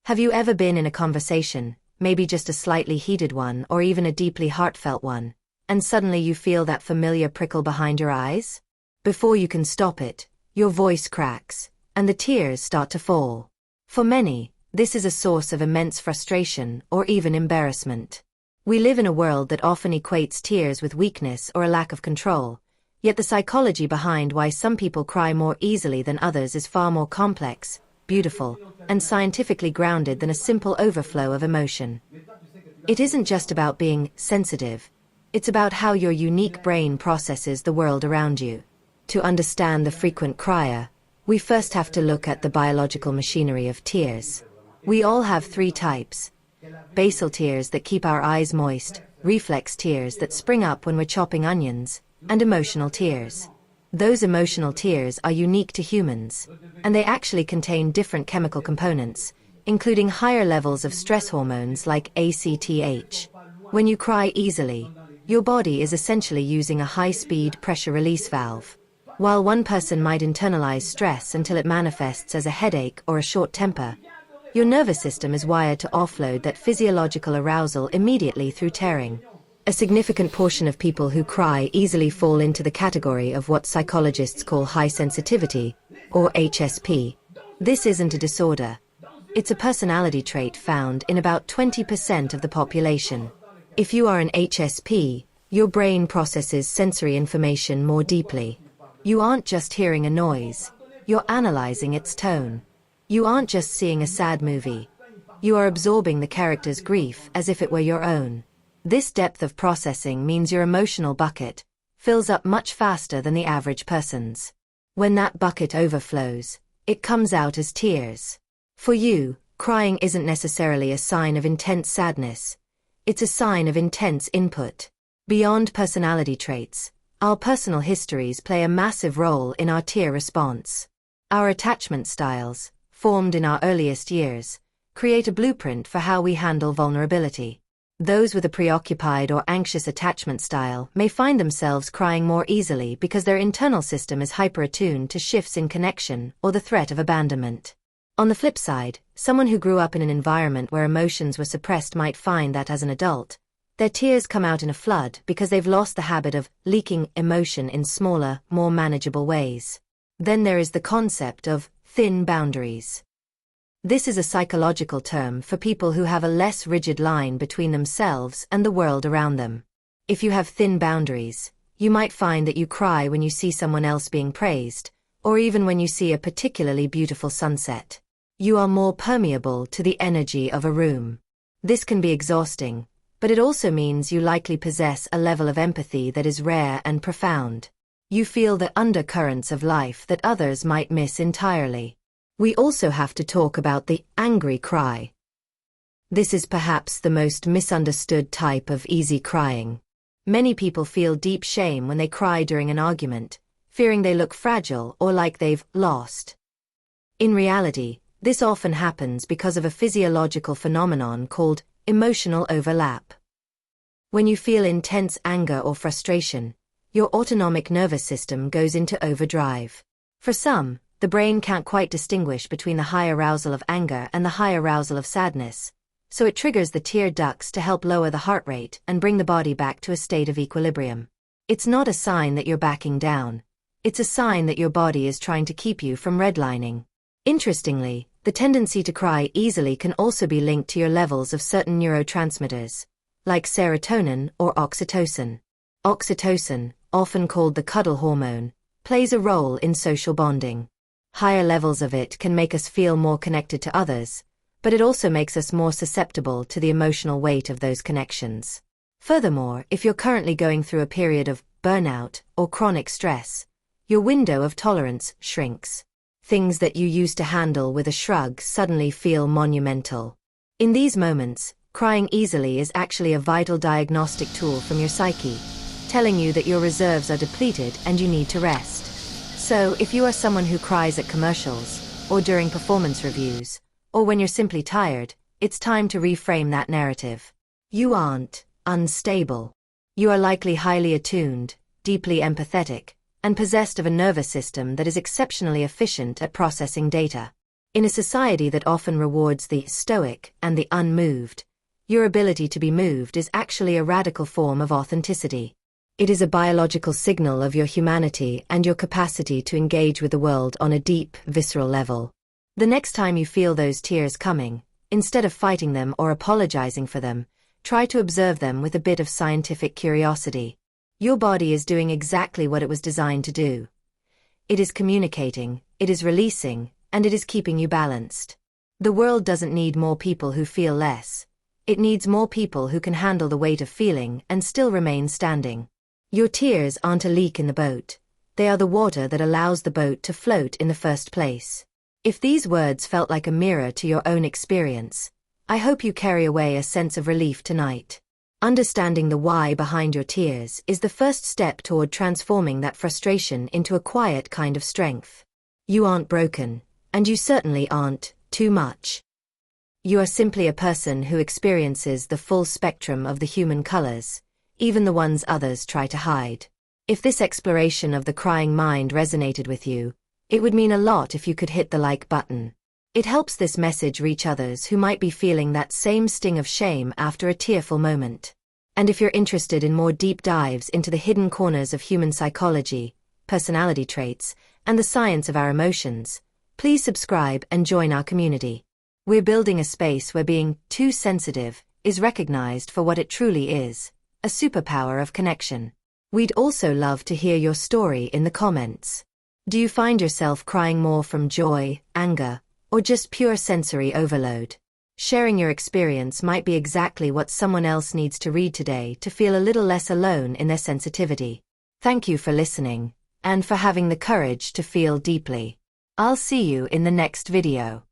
Have you ever been in a conversation, maybe just a slightly heated one or even a deeply heartfelt one, and suddenly you feel that familiar prickle behind your eyes? Before you can stop it, your voice cracks, and the tears start to fall. For many, this is a source of immense frustration or even embarrassment. We live in a world that often equates tears with weakness or a lack of control, yet the psychology behind why some people cry more easily than others is far more complex, beautiful, and scientifically grounded than a simple overflow of emotion. It isn't just about being sensitive, it's about how your unique brain processes the world around you. To understand the frequent crier, we first have to look at the biological machinery of tears. We all have three types: basal tears that keep our eyes moist, reflex tears that spring up when we're chopping onions, and emotional tears. Those emotional tears are unique to humans, and they actually contain different chemical components, including higher levels of stress hormones like ACTH. When you cry easily, your body is essentially using a high-speed pressure release valve. While one person might internalize stress until it manifests as a headache or a short temper, your nervous system is wired to offload that physiological arousal immediately through tearing. A significant portion of people who cry easily fall into the category of what psychologists call high sensitivity, or HSP. This isn't a disorder. It's a personality trait found in about 20% of the population. If you are an HSP, your brain processes sensory information more deeply. You aren't just hearing a noise, you're analyzing its tone. You aren't just seeing a sad movie. You are absorbing the character's grief as if it were your own. This depth of processing means your emotional bucket fills up much faster than the average person's. When that bucket overflows, it comes out as tears. For you, crying isn't necessarily a sign of intense sadness. It's a sign of intense input. Beyond personality traits, our personal histories play a massive role in our tear response. Our attachment styles, formed in our earliest years, create a blueprint for how we handle vulnerability. Those with a preoccupied or anxious attachment style may find themselves crying more easily because their internal system is hyper-attuned to shifts in connection or the threat of abandonment. On the flip side, someone who grew up in an environment where emotions were suppressed might find that as an adult, their tears come out in a flood because they've lost the habit of leaking emotion in smaller, more manageable ways. Then there is the concept of thin boundaries. This is a psychological term for people who have a less rigid line between themselves and the world around them. If you have thin boundaries, you might find that you cry when you see someone else being praised, or even when you see a particularly beautiful sunset. You are more permeable to the energy of a room. This can be exhausting, but it also means you likely possess a level of empathy that is rare and profound. You feel the undercurrents of life that others might miss entirely. We also have to talk about the angry cry. This is perhaps the most misunderstood type of easy crying. Many people feel deep shame when they cry during an argument, fearing they look fragile or like they've lost. In reality, this often happens because of a physiological phenomenon called emotional overlap. When you feel intense anger or frustration, your autonomic nervous system goes into overdrive. For some, the brain can't quite distinguish between the high arousal of anger and the high arousal of sadness, so it triggers the tear ducts to help lower the heart rate and bring the body back to a state of equilibrium. It's not a sign that you're backing down. It's a sign that your body is trying to keep you from redlining. Interestingly, the tendency to cry easily can also be linked to your levels of certain neurotransmitters, like serotonin or oxytocin. Oxytocin, often called the cuddle hormone, plays a role in social bonding. Higher levels of it can make us feel more connected to others, but it also makes us more susceptible to the emotional weight of those connections. Furthermore, if you're currently going through a period of burnout or chronic stress, your window of tolerance shrinks. Things that you used to handle with a shrug suddenly feel monumental. In these moments, crying easily is actually a vital diagnostic tool from your psyche, telling you that your reserves are depleted and you need to rest. So, if you are someone who cries at commercials, or during performance reviews, or when you're simply tired, it's time to reframe that narrative. You aren't unstable. You are likely highly attuned, deeply empathetic, and possessed of a nervous system that is exceptionally efficient at processing data. In a society that often rewards the stoic and the unmoved, your ability to be moved is actually a radical form of authenticity. It is a biological signal of your humanity and your capacity to engage with the world on a deep, visceral level. The next time you feel those tears coming, instead of fighting them or apologizing for them, try to observe them with a bit of scientific curiosity. Your body is doing exactly what it was designed to do. It is communicating, it is releasing, and it is keeping you balanced. The world doesn't need more people who feel less. It needs more people who can handle the weight of feeling and still remain standing. Your tears aren't a leak in the boat. They are the water that allows the boat to float in the first place. If these words felt like a mirror to your own experience, I hope you carry away a sense of relief tonight. Understanding the why behind your tears is the first step toward transforming that frustration into a quiet kind of strength. You aren't broken, and you certainly aren't too much. You are simply a person who experiences the full spectrum of the human colors, even the ones others try to hide. If this exploration of the crying mind resonated with you, it would mean a lot if you could hit the like button. It helps this message reach others who might be feeling that same sting of shame after a tearful moment. And if you're interested in more deep dives into the hidden corners of human psychology, personality traits, and the science of our emotions, please subscribe and join our community. We're building a space where being too sensitive is recognized for what it truly is, a superpower of connection. We'd also love to hear your story in the comments. Do you find yourself crying more from joy, anger, or just pure sensory overload? Sharing your experience might be exactly what someone else needs to read today to feel a little less alone in their sensitivity. Thank you for listening, and for having the courage to feel deeply. I'll see you in the next video.